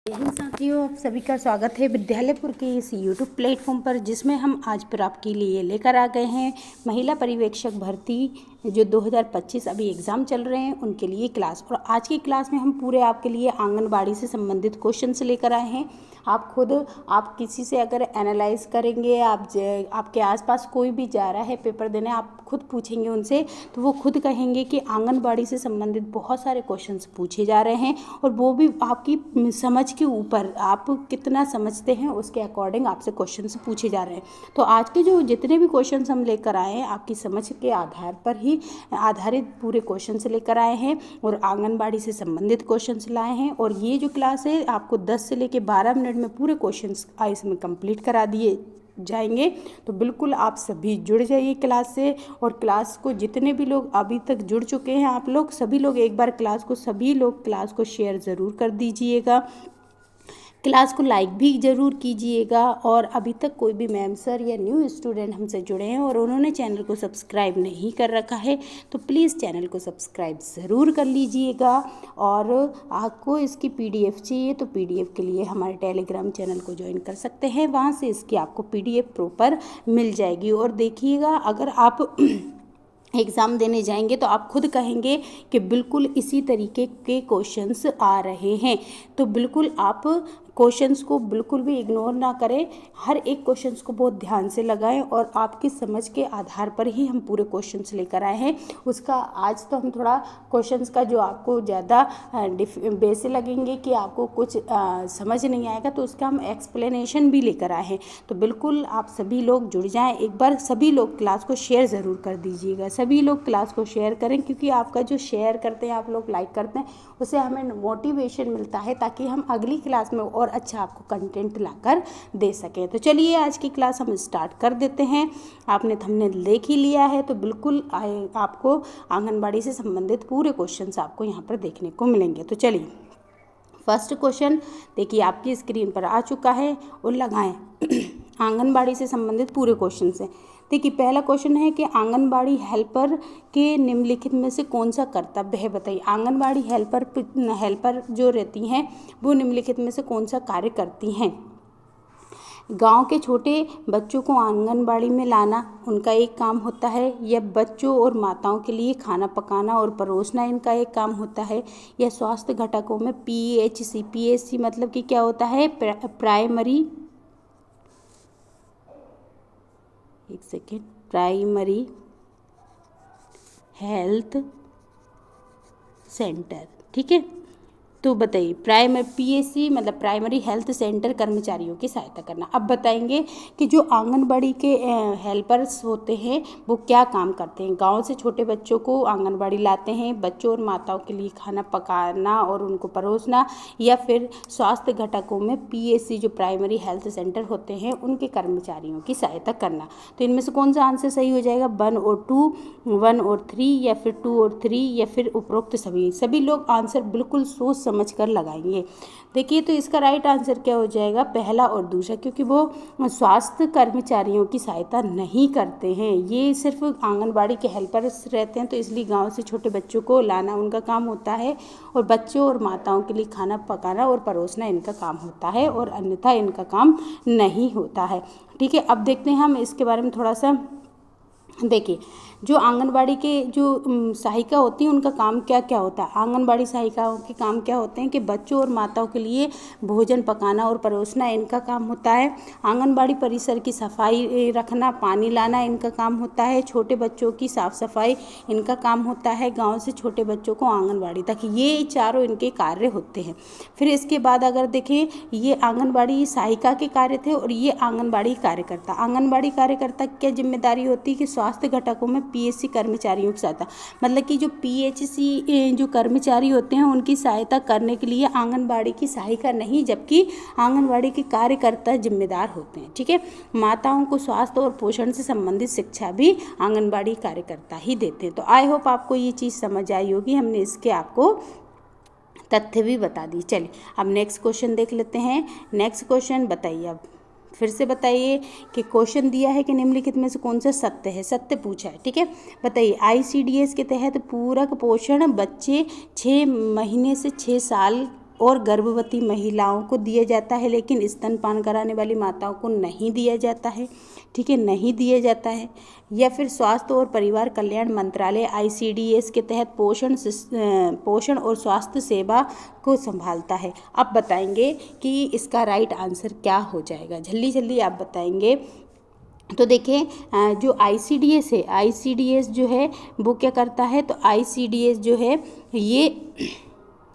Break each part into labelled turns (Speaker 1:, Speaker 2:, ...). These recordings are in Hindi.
Speaker 1: जय हिंद साथियों, आप सभी का स्वागत है विद्यालयपुर के इस यूट्यूब प्लेटफॉर्म पर, जिसमें हम आज पर आपके लिए लेकर आ गए हैं महिला पर्यवेक्षक भर्ती जो 2025 अभी एग्ज़ाम चल रहे हैं उनके लिए क्लास। और आज की क्लास में हम पूरे आपके लिए आंगनबाड़ी से संबंधित क्वेश्चन लेकर आए हैं। आप किसी से अगर एनालाइज करेंगे, आपके आसपास कोई भी जा रहा है पेपर देने, आप खुद पूछेंगे उनसे तो वो खुद कहेंगे कि आंगनबाड़ी से संबंधित बहुत सारे क्वेश्चंस पूछे जा रहे हैं, और वो भी आपकी समझ के ऊपर, आप कितना समझते हैं उसके अकॉर्डिंग आपसे क्वेश्चंस पूछे जा रहे हैं। तो आज के जो जितने भी क्वेश्चंस हम लेकर आए हैं, आपकी समझ के आधार पर ही आधारित पूरे क्वेश्चंस लेकर आए हैं और आंगनबाड़ी से संबंधित क्वेश्चंस लाए हैं। और ये जो क्लास है आपको 10 से लेकर 12 मिनट में पूरे क्वेश्चंस इसमें कंप्लीट करा दिए जाएंगे। तो बिल्कुल आप सभी जुड़ जाइए क्लास से, और क्लास को जितने भी लोग अभी तक जुड़ चुके हैं, आप लोग सभी लोग एक बार सभी लोग क्लास को शेयर ज़रूर कर दीजिएगा, क्लास को लाइक भी ज़रूर कीजिएगा। और अभी तक कोई भी मैम सर या न्यू स्टूडेंट हमसे जुड़े हैं और उन्होंने चैनल को सब्सक्राइब नहीं कर रखा है तो प्लीज़ चैनल को सब्सक्राइब ज़रूर कर लीजिएगा। और आपको इसकी PDF चाहिए तो PDF के लिए हमारे टेलीग्राम चैनल को ज्वाइन कर सकते हैं, वहाँ से इसकी आपको PDF प्रॉपर मिल जाएगी। और देखिएगा, अगर आप एग्ज़ाम देने जाएंगे तो आप खुद कहेंगे कि बिल्कुल इसी तरीके के क्वेश्चंस आ रहे हैं। तो बिल्कुल आप क्वेश्चंस को बिल्कुल भी इग्नोर ना करें, हर एक क्वेश्चंस को बहुत ध्यान से लगाएं। और आपकी समझ के आधार पर ही हम पूरे क्वेश्चंस लेकर आए हैं। उसका आज तो हम थोड़ा क्वेश्चंस का जो आपको ज़्यादा बेसिक लगेंगे कि आपको कुछ समझ नहीं आएगा, तो उसका हम एक्सप्लेनेशन भी लेकर आए हैं। तो बिल्कुल आप सभी लोग जुड़ जाएं, एक बार सभी लोग क्लास को शेयर ज़रूर कर दीजिएगा, सभी लोग क्लास को शेयर करें, क्योंकि आपका जो शेयर करते हैं, आप लोग लाइक करते हैं, उससे हमें मोटिवेशन मिलता है ताकि हम अगली क्लास में और अच्छा आपको कंटेंट लाकर दे सकें। तो चलिए आज की क्लास हम स्टार्ट कर देते हैं। आपने थंबनेल देख ही लिया है, तो बिल्कुल आपको आंगनबाड़ी से संबंधित पूरे क्वेश्चंस आपको यहाँ पर देखने को मिलेंगे। तो चलिए फर्स्ट क्वेश्चन देखिए आपकी स्क्रीन पर आ चुका है और लगाएं आंगनबाड़ी से संबंधित पूरे क्वेश्चन हैं। देखिए पहला क्वेश्चन है कि आंगनबाड़ी हेल्पर के निम्नलिखित में से कौन सा कर्तव्य है, बताइए। आंगनबाड़ी हेल्पर जो रहती हैं वो निम्नलिखित में से कौन सा कार्य करती हैं। गांव के छोटे बच्चों को आंगनबाड़ी में लाना उनका एक काम होता है, या बच्चों और माताओं के लिए खाना पकाना और परोसना इनका एक काम होता है, या स्वास्थ्य घटकों में PHC मतलब कि क्या होता है, प्राइमरी हेल्थ सेंटर, ठीक है। तो बताइए PHC मतलब प्राइमरी हेल्थ सेंटर कर्मचारियों की सहायता करना। अब बताएंगे कि जो आंगनबाड़ी के हेल्पर्स होते हैं वो क्या काम करते हैं। गांव से छोटे बच्चों को आंगनबाड़ी लाते हैं, बच्चों और माताओं के लिए खाना पकाना और उनको परोसना, या फिर स्वास्थ्य घटकों में PHC जो प्राइमरी हेल्थ सेंटर होते हैं उनके कर्मचारियों की सहायता करना। तो इनमें से कौन सा आंसर सही हो जाएगा, 1 और 2, 1 और 3, या फिर 2 और 3, या फिर उपरोक्त सभी लोग आंसर बिल्कुल सोच समझ कर लगाएंगे। देखिए तो इसका राइट आंसर क्या हो जाएगा, पहला और दूसरा, क्योंकि वो स्वास्थ्य कर्मचारियों की सहायता नहीं करते हैं, ये सिर्फ आंगनबाड़ी के हेल्पर्स रहते हैं। तो इसलिए गांव से छोटे बच्चों को लाना उनका काम होता है, और बच्चों और माताओं के लिए खाना पकाना और परोसना इनका काम होता है, और अन्यथा इनका काम नहीं होता है, ठीक है। अब देखते हैं हम इसके बारे में थोड़ा सा। देखिए जो आंगनबाड़ी के जो सहायिका होती हैं उनका काम क्या क्या होता है। आंगनबाड़ी सहायिकाओं के काम क्या होते हैं कि बच्चों और माताओं के लिए भोजन पकाना और परोसना इनका काम होता है। आंगनबाड़ी परिसर की सफाई रखना, पानी लाना इनका काम होता है। छोटे बच्चों की साफ़ सफाई इनका काम होता है। गांव से छोटे बच्चों को आंगनबाड़ी तक, ये चारों इनके कार्य होते हैं। फिर इसके बाद अगर देखें, ये आंगनबाड़ी सहायिका के कार्य थे और ये आंगनबाड़ी कार्यकर्ता। आंगनबाड़ी कार्यकर्ता की क्या जिम्मेदारी होती है कि स्वास्थ्य घटकों में PHC कर्मचारियों की सहायता, मतलब कि जो PHC जो कर्मचारी होते हैं उनकी सहायता करने के लिए आंगनबाड़ी की सहायिका नहीं, जबकि आंगनबाड़ी के कार्यकर्ता जिम्मेदार होते हैं, ठीक है। माताओं को स्वास्थ्य और पोषण से संबंधित शिक्षा भी आंगनबाड़ी कार्यकर्ता ही देते हैं। तो आई होप आपको ये चीज़ समझ आई होगी, हमने इसके आपको तथ्य भी बता दी। चलिए अब नेक्स्ट क्वेश्चन देख लेते हैं। नेक्स्ट क्वेश्चन बताइए, अब फिर से बताइए कि क्वेश्चन दिया है कि निम्नलिखित में से कौन सा सत्य है, सत्य पूछा है, ठीक है। बताइए ICDS के तहत पूरक पोषण बच्चे 6 महीने से 6 साल और गर्भवती महिलाओं को दिया जाता है, लेकिन स्तनपान कराने वाली माताओं को नहीं दिया जाता है। ठीक है, नहीं दिया जाता है। या फिर स्वास्थ्य और परिवार कल्याण मंत्रालय ICDS के तहत पोषण और स्वास्थ्य सेवा को संभालता है। अब बताएंगे कि इसका राइट आंसर क्या हो जाएगा, जल्दी जल्दी आप बताएंगे। तो देखिए, जो ICDS है, ICDS जो है वो क्या करता है, तो ICDS जो है ये,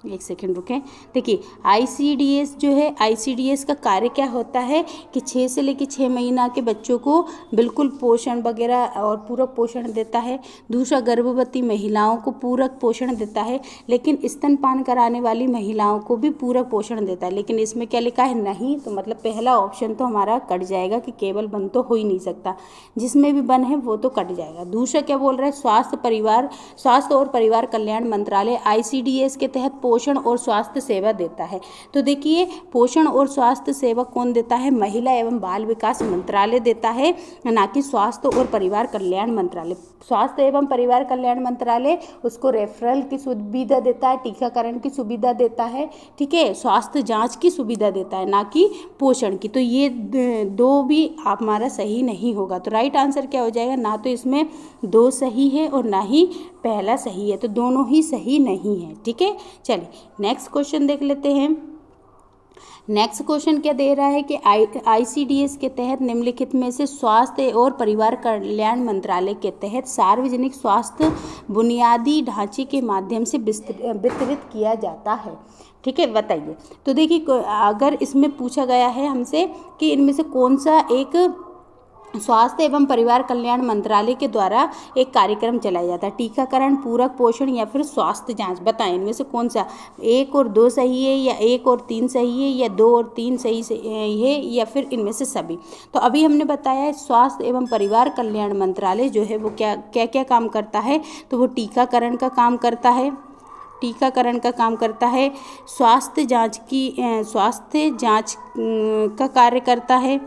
Speaker 1: एक सेकंड रुकें। देखिए, ICDS जो है, ICDS का कार्य क्या होता है कि 6 से लेकर 6 महीना के बच्चों को बिल्कुल पोषण वगैरह और पूरक पोषण देता है। दूसरा, गर्भवती महिलाओं को पूरक पोषण देता है, लेकिन स्तनपान कराने वाली महिलाओं को भी पूरक पोषण देता है। लेकिन इसमें क्या लिखा है, नहीं, तो मतलब पहला ऑप्शन तो हमारा कट जाएगा कि केवल वन तो हो ही नहीं सकता, जिसमें भी वन है वो तो कट जाएगा। दूसरा क्या बोल रहा है, स्वास्थ्य और परिवार कल्याण मंत्रालय ICDS के तहत पोषण और स्वास्थ्य सेवा देता है। तो देखिए, पोषण और स्वास्थ्य सेवा कौन देता है, महिला एवं बाल विकास मंत्रालय देता है, ना कि स्वास्थ्य और परिवार कल्याण मंत्रालय। स्वास्थ्य एवं परिवार कल्याण मंत्रालय उसको रेफरल की सुविधा देता है, टीकाकरण की सुविधा देता है, ठीक है, स्वास्थ्य जांच की सुविधा देता है, ना कि पोषण की। तो ये दो भी हमारा सही नहीं होगा। तो राइट आंसर क्या हो जाएगा, ना तो इसमें 2 सही है और ना ही पहला सही है, तो दोनों ही सही नहीं है। ठीक है, चलिए नेक्स्ट क्वेश्चन देख लेते हैं। नेक्स्ट क्वेश्चन क्या दे रहा है कि ICDS के तहत निम्नलिखित में से स्वास्थ्य और परिवार कल्याण मंत्रालय के तहत सार्वजनिक स्वास्थ्य बुनियादी ढांचे के माध्यम से वितरित किया जाता है। ठीक है, बताइए। तो देखिए, अगर इसमें पूछा गया है हमसे कि इनमें से कौन सा एक स्वास्थ्य एवं परिवार कल्याण मंत्रालय के द्वारा एक कार्यक्रम चलाया जाता है, टीकाकरण, पूरक पोषण या फिर स्वास्थ्य जांच, बताएं इनमें से कौन सा 1 और 2 सही है, या 1 और 3 सही है, या 2 और 3 सही है, या फिर इनमें से सभी। तो अभी हमने बताया है स्वास्थ्य एवं परिवार कल्याण मंत्रालय जो है वो क्या क्या काम करता है, तो वो टीकाकरण का काम करता है, टीकाकरण का काम करता है, स्वास्थ्य जांच का कार्य करता है।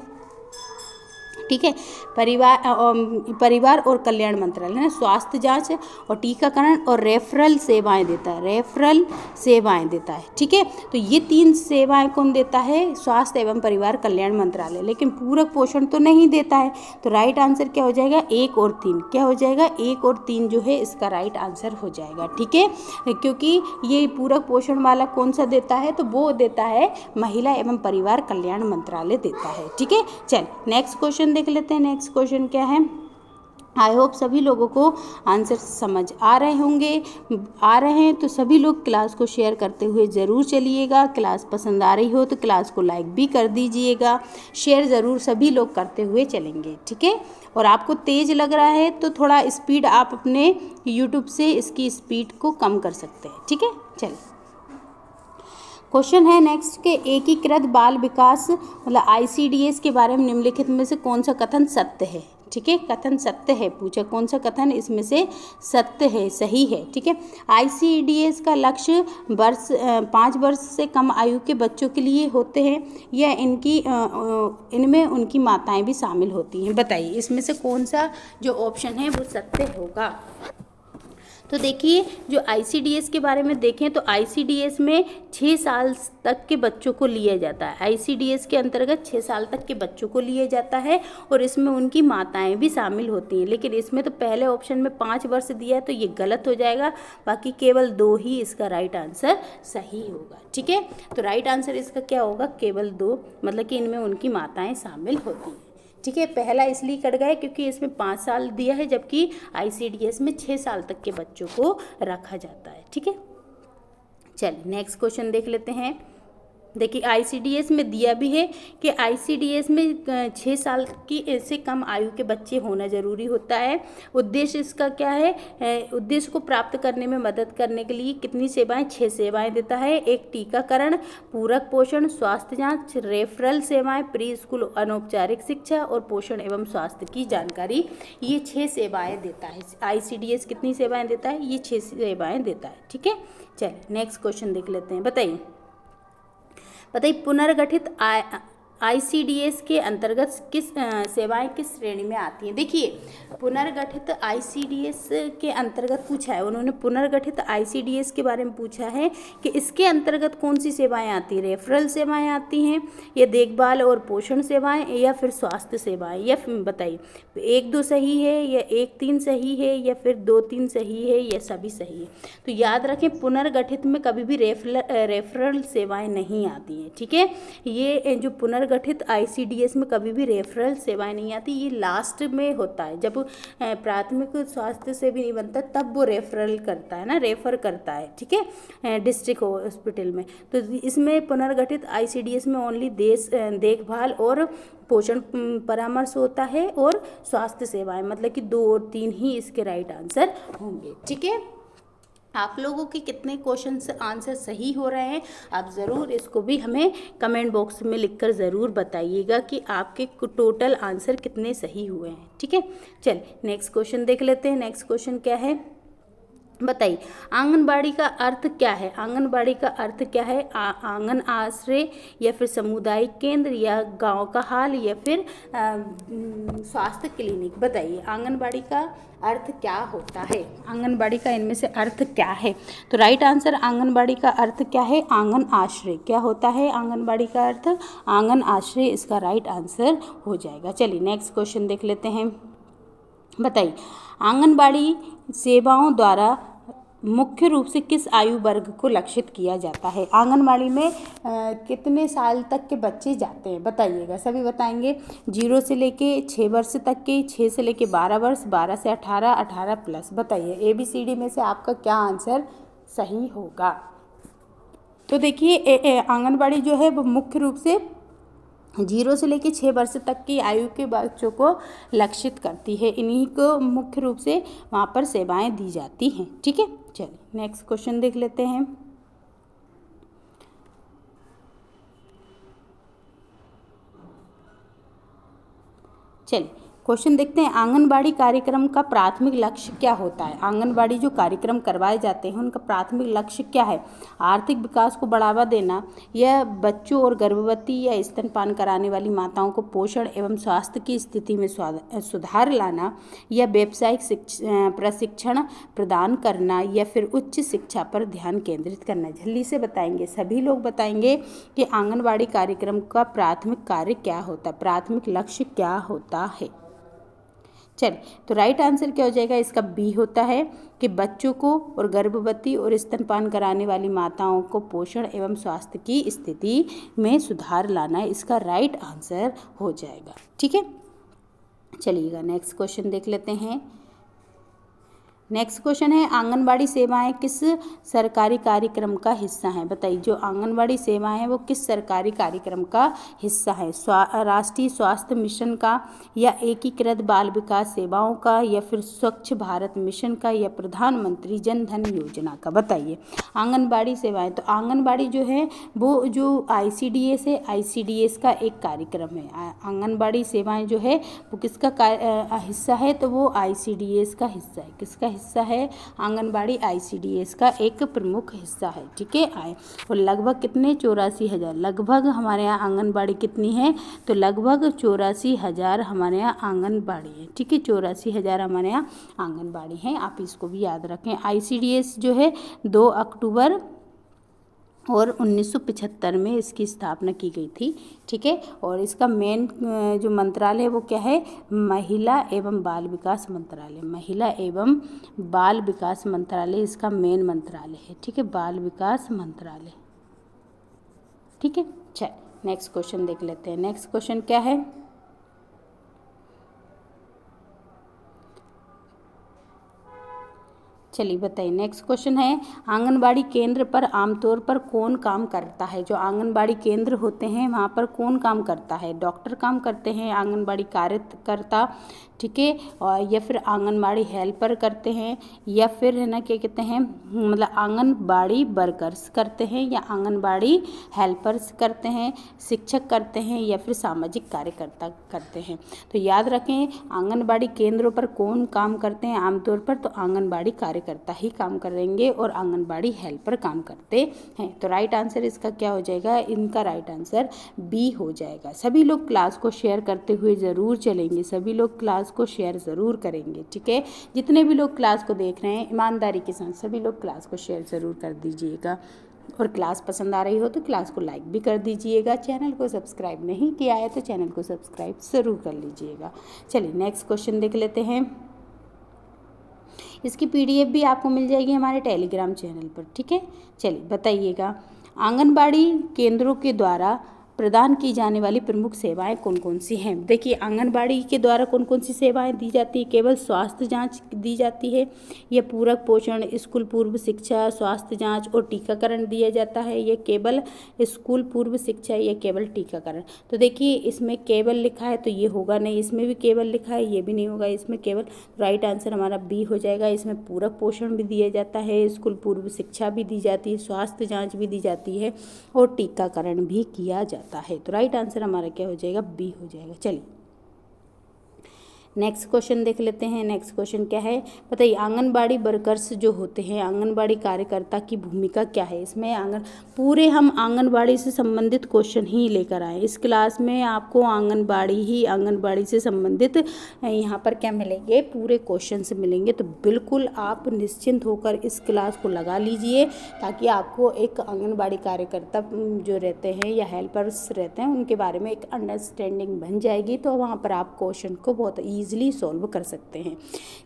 Speaker 1: ठीक है, परिवार और कल्याण मंत्रालय है ना, स्वास्थ्य जांच और टीकाकरण और रेफरल सेवाएं देता है, रेफरल सेवाएं देता है। ठीक है, तो ये 3 सेवाएं कौन देता है, स्वास्थ्य एवं परिवार कल्याण मंत्रालय, लेकिन पूरक पोषण तो नहीं देता है। तो राइट आंसर क्या हो जाएगा, 1 और 3, क्या हो जाएगा, 1 और 3 जो है इसका राइट आंसर हो जाएगा। ठीक है, क्योंकि ये पूरक पोषण वाला कौन सा देता है, तो वो देता है महिला एवं परिवार कल्याण मंत्रालय देता है। ठीक है, चल नेक्स्ट क्वेश्चन देख लेते हैं। नेक्स्ट क्वेश्चन क्या है, आई होप सभी लोगों को आंसर समझ आ रहे हैं, तो सभी लोग क्लास को शेयर करते हुए ज़रूर चलिएगा। क्लास पसंद आ रही हो तो क्लास को लाइक भी कर दीजिएगा, शेयर ज़रूर सभी लोग करते हुए चलेंगे। ठीक है, और आपको तेज़ लग रहा है तो थोड़ा स्पीड आप अपने यूट्यूब से इसकी स्पीड को कम कर सकते हैं। ठीक है, चलिए क्वेश्चन है नेक्स्ट के, एकीकृत बाल विकास मतलब ICDS के बारे में निम्नलिखित में से कौन सा कथन सत्य है। ठीक है, कथन सत्य है, पूछा कौन सा कथन इसमें से सत्य है, सही है। ठीक है, ICDS का लक्ष्य 5 वर्ष से कम आयु के बच्चों के लिए होते हैं, या इनमें उनकी माताएं भी शामिल होती हैं। बताइए इसमें से कौन सा जो ऑप्शन है वो सत्य होगा। तो देखिए, जो ICDS के बारे में देखें तो ICDS में 6 साल तक के बच्चों को लिया जाता है, ICDS के अंतर्गत 6 साल तक के बच्चों को लिया जाता है, और इसमें उनकी माताएं भी शामिल होती हैं। लेकिन इसमें तो पहले ऑप्शन में 5 वर्ष दिया है, तो ये गलत हो जाएगा, बाकी केवल 2 ही इसका राइट आंसर सही होगा। ठीक है, तो राइट आंसर इसका क्या होगा, केवल 2, मतलब कि इनमें उनकी माताएं शामिल होती हैं। ठीक है, पहला इसलिए कट गया क्योंकि इसमें 5 साल दिया है, जबकि ICDS में 6 साल तक के बच्चों को रखा जाता है। ठीक है, चलिए नेक्स्ट क्वेश्चन देख लेते हैं। देखिए, ICDS में दिया भी है कि ICDS में 6 साल की से कम आयु के बच्चे होना ज़रूरी होता है। उद्देश्य इसका क्या है, उद्देश्य को प्राप्त करने में मदद करने के लिए कितनी सेवाएं, 6 सेवाएं देता है। एक टीकाकरण, पूरक पोषण, स्वास्थ्य जांच, रेफरल सेवाएं, प्री स्कूल अनौपचारिक शिक्षा और पोषण एवं स्वास्थ्य की जानकारी, ये 6 सेवाएं देता है। ICDS कितनी सेवाएँ देता है, ये 6 सेवाएँ देता है। ठीक है, चलिए नेक्स्ट क्वेश्चन देख लेते हैं। बताइए पुनर्गठित आईसीडीएस के अंतर्गत सेवाएं किस श्रेणी में आती हैं? देखिए, पुनर्गठित आईसीडीएस के अंतर्गत पूछा है उन्होंने, पुनर्गठित आईसीडीएस के बारे में पूछा है कि इसके अंतर्गत कौन सी सेवाएं आती हैं? रेफरल सेवाएं आती हैं, या देखभाल और पोषण सेवाएं, या फिर स्वास्थ्य सेवाएं? या फिर बताइए, 1-2 सही है, या 1-3 सही है, या फिर 2-3 सही है, या सभी सही है? तो याद रखें, पुनर्गठित में कभी भी रेफरल सेवाएं नहीं आती हैं। ठीक है, ये जो पुनर्गठित आईसीडीएस में कभी भी रेफरल सेवाएं नहीं आती, ये लास्ट में होता है। जब प्राथमिक स्वास्थ्य से भी नहीं बनता तब वो रेफरल करता है ना, रेफर करता है। ठीक है, डिस्ट्रिक्ट हॉस्पिटल में। तो इसमें पुनर्गठित आईसीडीएस में ओनली देखभाल और पोषण परामर्श होता है और स्वास्थ्य सेवाएं, मतलब कि 2 और 3 ही इसके राइट आंसर होंगे। ठीक है, आप लोगों के कितने क्वेश्चन आंसर सही हो रहे हैं, आप ज़रूर इसको भी हमें कमेंट बॉक्स में लिखकर ज़रूर बताइएगा कि आपके टोटल आंसर कितने सही हुए हैं। ठीक है, चलिए नेक्स्ट क्वेश्चन देख लेते हैं। नेक्स्ट क्वेश्चन क्या है, बताइए, आंगनबाड़ी का अर्थ क्या है? आंगनबाड़ी का अर्थ क्या है? आंगन आश्रय, या फिर सामुदायिक केंद्र, या गांव का हाल, या फिर स्वास्थ्य क्लिनिक? बताइए, आंगनबाड़ी का अर्थ क्या होता है? आंगनबाड़ी का इनमें से अर्थ क्या है? तो राइट आंसर, आंगनबाड़ी का अर्थ क्या है? आंगन आश्रय। क्या होता है आंगनबाड़ी का अर्थ? आंगन आश्रय इसका राइट आंसर हो जाएगा। चलिए नेक्स्ट क्वेश्चन देख लेते हैं। बताइए, आंगनबाड़ी सेवाओं द्वारा मुख्य रूप से किस आयु वर्ग को लक्षित किया जाता है? आंगनबाड़ी में कितने साल तक के बच्चे जाते हैं? बताइएगा, सभी बताएंगे। 0 से लेके 6 वर्ष तक के, 6 से लेके 12 वर्ष, 12 से 18, 18 प्लस। बताइए, ABCD में से आपका क्या आंसर सही होगा? तो देखिए, आंगनबाड़ी जो है वो मुख्य रूप से 0 से लेकर 6 वर्ष तक की आयु के बच्चों को लक्षित करती है। इन्हीं को मुख्य रूप से वहाँ पर सेवाएं दी जाती हैं। ठीक है, चलिए नेक्स्ट क्वेश्चन देख लेते हैं। चलिए क्वेश्चन देखते हैं, आंगनबाड़ी कार्यक्रम का प्राथमिक लक्ष्य क्या होता है? आंगनबाड़ी जो कार्यक्रम करवाए जाते हैं उनका प्राथमिक लक्ष्य क्या है? आर्थिक विकास को बढ़ावा देना, या बच्चों और गर्भवती या स्तनपान कराने वाली माताओं को पोषण एवं स्वास्थ्य की स्थिति में सुधार लाना, या व्यावसायिक प्रशिक्षण प्रदान करना, या फिर उच्च शिक्षा पर ध्यान केंद्रित करना? जल्दी से बताएंगे, सभी लोग बताएंगे कि आंगनबाड़ी कार्यक्रम का प्राथमिक कार्य क्या होता है, प्राथमिक लक्ष्य क्या होता है। चलिए, तो राइट आंसर क्या हो जाएगा? इसका बी होता है कि बच्चों को और गर्भवती और स्तनपान कराने वाली माताओं को पोषण एवं स्वास्थ्य की स्थिति में सुधार लाना, इसका राइट आंसर हो जाएगा। ठीक है, चलिएगा नेक्स्ट क्वेश्चन देख लेते हैं। नेक्स्ट क्वेश्चन है, आंगनबाड़ी सेवाएं किस सरकारी कार्यक्रम का हिस्सा हैं? बताइए, जो आंगनबाड़ी सेवाएं हैं वो किस सरकारी कार्यक्रम का हिस्सा है? राष्ट्रीय स्वास्थ्य मिशन का, या एकीकृत बाल विकास सेवाओं का, या फिर स्वच्छ भारत मिशन का, या प्रधानमंत्री जन धन योजना का? बताइए, आंगनबाड़ी सेवाएं, तो आंगनबाड़ी जो है वो जो आईसीडीएस है, आईसीडीएस का एक कार्यक्रम है। आंगनबाड़ी सेवाएं जो है वो किसका हिस्सा है? तो वो आईसीडीएस का हिस्सा है। किसका हिस्सा है? आंगनबाड़ी आईसीडीएस का एक प्रमुख हिस्सा है। ठीक है, आए और लगभग कितने? 84,000। लगभग हमारे यहाँ आंगनबाड़ी कितनी है? तो लगभग 84,000 हमारे यहाँ आंगनबाड़ी है। ठीक है, 84,000 हमारे यहाँ आंगनबाड़ी हैं, आप इसको भी याद रखें। आईसीडीएस जो है 2 अक्टूबर और 1975 में इसकी स्थापना की गई थी। ठीक है, और इसका मेन जो मंत्रालय है वो क्या है? महिला एवं बाल विकास मंत्रालय। महिला एवं बाल विकास मंत्रालय इसका मेन मंत्रालय है। ठीक है, बाल विकास मंत्रालय। ठीक है, चलिए नेक्स्ट क्वेश्चन देख लेते हैं। नेक्स्ट क्वेश्चन क्या है? चलिए बताइए, नेक्स्ट क्वेश्चन है, आंगनबाड़ी केंद्र पर आमतौर पर कौन काम करता है? जो आंगनबाड़ी केंद्र होते हैं वहाँ पर कौन काम करता है? डॉक्टर काम करते हैं, आंगनबाड़ी कार्यकर्ता, ठीक है, और या फिर आंगनबाड़ी हेल्पर करते हैं, या फिर है ना क्या कहते हैं, मतलब आंगनबाड़ी वर्कर्स करते हैं, या आंगनबाड़ी हेल्पर्स करते हैं, शिक्षक करते हैं, या फिर सामाजिक कार्यकर्ता करते हैं? तो याद रखें, आंगनबाड़ी केंद्रों पर कौन काम करते हैं आमतौर पर? तो आंगनबाड़ी कार्यकर्ता कार्यकर्ता ही काम करेंगे और आंगनबाड़ी हेल्पर काम करते हैं। तो राइट आंसर इसका क्या हो जाएगा, इनका राइट आंसर बी हो जाएगा। सभी लोग क्लास को शेयर करते हुए ज़रूर चलेंगे, सभी लोग क्लास को शेयर ज़रूर करेंगे, ठीक है। जितने भी लोग क्लास को देख रहे हैं ईमानदारी के साथ सभी लोग क्लास को शेयर ज़रूर कर दीजिएगा, और क्लास पसंद आ रही हो तो क्लास को लाइक भी कर दीजिएगा। चैनल को सब्सक्राइब नहीं किया है तो चैनल को सब्सक्राइब ज़रूर कर लीजिएगा। चलिए नेक्स्ट क्वेश्चन देख लेते हैं। इसकी पीडीएफ भी आपको मिल जाएगी हमारे टेलीग्राम चैनल पर, ठीक है। चलिए बताइएगा, आंगनबाड़ी केंद्रों के द्वारा प्रदान की जाने वाली प्रमुख सेवाएं कौन कौन सी हैं। देखिए आंगनबाड़ी के द्वारा कौन कौन सी सेवाएं दी जाती है। केवल स्वास्थ्य जांच दी जाती है, यह पूरक पोषण, स्कूल पूर्व शिक्षा, स्वास्थ्य जांच और टीकाकरण दिया जाता है। यह केवल स्कूल पूर्व शिक्षा या केवल टीकाकरण। तो देखिए इसमें केवल लिखा है तो ये होगा नहीं, इसमें भी केवल लिखा है ये भी नहीं होगा, इसमें केवल। राइट आंसर हमारा बी हो जाएगा। इसमें पूरक पोषण भी दिया जाता है, स्कूल पूर्व शिक्षा भी दी जाती है, स्वास्थ्य जाँच भी दी जाती है और टीकाकरण भी किया जाता है। तो राइट आंसर हमारा क्या हो जाएगा, बी हो जाएगा। चलिए नेक्स्ट क्वेश्चन देख लेते हैं। नेक्स्ट क्वेश्चन क्या है बताइए, आंगनबाड़ी वर्कर्स जो होते हैं, आंगनबाड़ी कार्यकर्ता की भूमिका क्या है। इसमें पूरे हम आंगनबाड़ी से संबंधित क्वेश्चन ही लेकर आए इस क्लास में। आपको आंगनबाड़ी से संबंधित यहाँ पर क्या मिलेंगे, पूरे क्वेश्चन से मिलेंगे। तो बिल्कुल आप निश्चिंत होकर इस क्लास को लगा लीजिए, ताकि आपको एक आंगनबाड़ी कार्यकर्ता जो रहते हैं या हेल्पर्स रहते हैं उनके बारे में एक अंडरस्टैंडिंग बन जाएगी। तो वहाँ पर आप क्वेश्चन को बहुत ईजिली सॉल्व कर सकते हैं।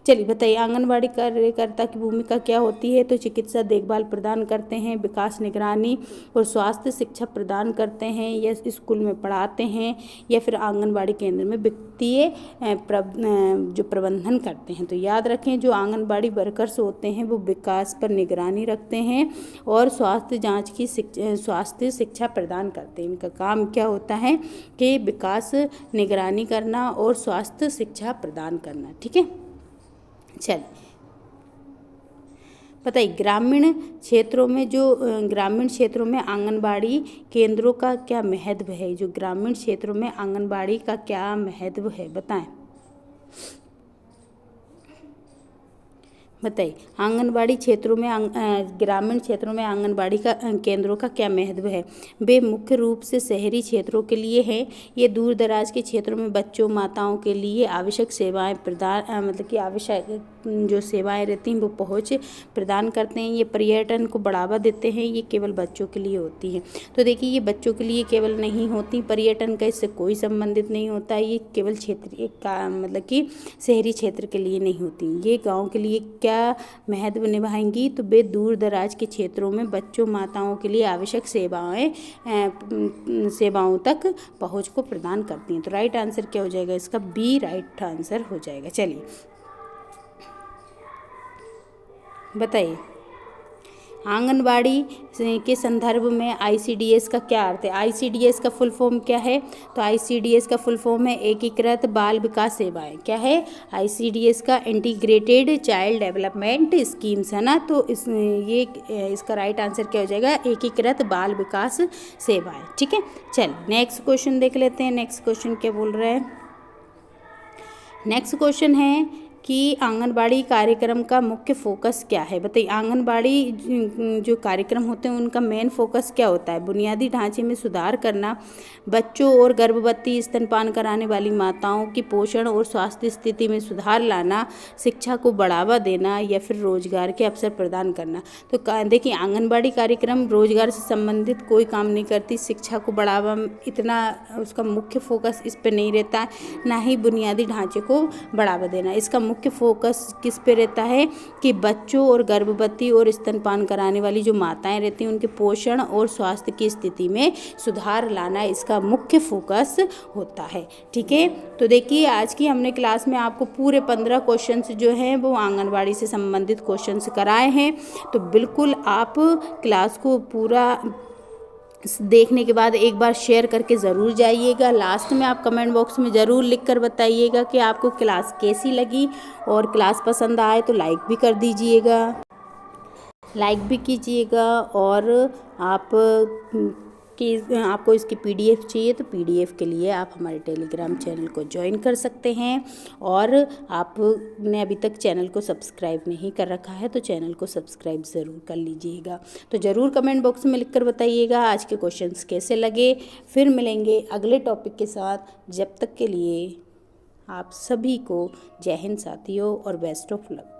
Speaker 1: चलिए बताइए, आंगनबाड़ी कार्यकर्ता की भूमिका क्या होती है। तो चिकित्सा देखभाल प्रदान करते हैं, विकास निगरानी और स्वास्थ्य शिक्षा प्रदान करते हैं, या स्कूल में पढ़ाते हैं, या फिर आंगनबाड़ी केंद्र में वित्तीय जो प्रबंधन करते हैं। तो याद रखें, जो आंगनबाड़ी वर्कर्स होते हैं वो विकास पर निगरानी रखते हैं और स्वास्थ्य शिक्षा प्रदान करते हैं। इनका काम क्या होता है कि विकास निगरानी करना और स्वास्थ्य शिक्षा प्रदान करना, ठीक है। चलिए बताइए, ग्रामीण क्षेत्रों में आंगनबाड़ी केंद्रों का क्या महत्व है। जो ग्रामीण क्षेत्रों में आंगनबाड़ी का क्या महत्व है बताएं। बताइए, ग्रामीण क्षेत्रों में आंगनबाड़ी का केंद्रों का क्या महत्व है। वे मुख्य रूप से शहरी क्षेत्रों के लिए है। ये दूर दराज के क्षेत्रों में बच्चों माताओं के लिए आवश्यक सेवाएं आवश्यक जो सेवाएं रहती हैं वो पहुँच प्रदान करते हैं। ये पर्यटन को बढ़ावा देते हैं। ये केवल बच्चों के लिए होती हैं। तो देखिए, ये बच्चों के लिए केवल नहीं होती, पर्यटन का इससे कोई संबंधित नहीं होता। ये केवल क्षेत्रीय शहरी क्षेत्र के लिए नहीं होती। ये गाँव के लिए क्या महत्व निभाएंगी। तो वे दूर दराज के क्षेत्रों में बच्चों माताओं के लिए आवश्यक सेवाओं तक पहुंच को प्रदान करती हैं। तो राइट आंसर क्या हो जाएगा, इसका बी राइट आंसर हो जाएगा। चलिए बताइए, आंगनबाड़ी के संदर्भ में ICDS का क्या अर्थ है। ICDS का फुल फॉर्म क्या है। तो ICDS का फुल फॉर्म है एकीकृत बाल विकास सेवाएं। क्या है ICDS का, इंटीग्रेटेड चाइल्ड डेवलपमेंट स्कीम्स, है ना। तो इसका राइट आंसर क्या हो जाएगा, एकीकृत बाल विकास सेवाएं, ठीक है। चल नेक्स्ट क्वेश्चन देख लेते हैं। नेक्स्ट क्वेश्चन क्या बोल रहे हैं। नेक्स्ट क्वेश्चन है कि आंगनबाड़ी कार्यक्रम का मुख्य फोकस क्या है। बताइए, आंगनबाड़ी जो कार्यक्रम होते हैं उनका मेन फोकस क्या होता है। बुनियादी ढांचे में सुधार करना, बच्चों और गर्भवती स्तनपान कराने वाली माताओं की पोषण और स्वास्थ्य स्थिति में सुधार लाना, शिक्षा को बढ़ावा देना, या फिर रोजगार के अवसर प्रदान करना। तो देखिए, आंगनबाड़ी कार्यक्रम रोजगार से संबंधित कोई काम नहीं करती, शिक्षा को बढ़ावा इतना उसका मुख्य फोकस इस पर नहीं रहता है, ना ही बुनियादी ढांचे को बढ़ावा देना। इसका मुख्य फोकस किस पे रहता है कि बच्चों और गर्भवती और स्तनपान कराने वाली जो माताएं रहती हैं उनके पोषण और स्वास्थ्य की स्थिति में सुधार लाना इसका मुख्य फोकस होता है, ठीक है। तो देखिए, आज की हमने क्लास में आपको पूरे 15 क्वेश्चंस जो हैं वो आंगनबाड़ी से संबंधित क्वेश्चंस कराए हैं। तो बिल्कुल आप क्लास को पूरा देखने के बाद एक बार शेयर करके ज़रूर जाइएगा। लास्ट में आप कमेंट बॉक्स में ज़रूर लिखकर बताइएगा कि आपको क्लास कैसी लगी, और क्लास पसंद आए तो लाइक भी कर दीजिएगा, लाइक भी कीजिएगा। और आप कि आपको इसकी PDF चाहिए तो PDF के लिए आप हमारे टेलीग्राम चैनल को ज्वाइन कर सकते हैं। और आपने अभी तक चैनल को सब्सक्राइब नहीं कर रखा है तो चैनल को सब्सक्राइब ज़रूर कर लीजिएगा। तो ज़रूर कमेंट बॉक्स में लिखकर बताइएगा आज के क्वेश्चंस कैसे लगे। फिर मिलेंगे अगले टॉपिक के साथ। जब तक के लिए आप सभी को जय हिंद साथियों और बेस्ट ऑफ लक।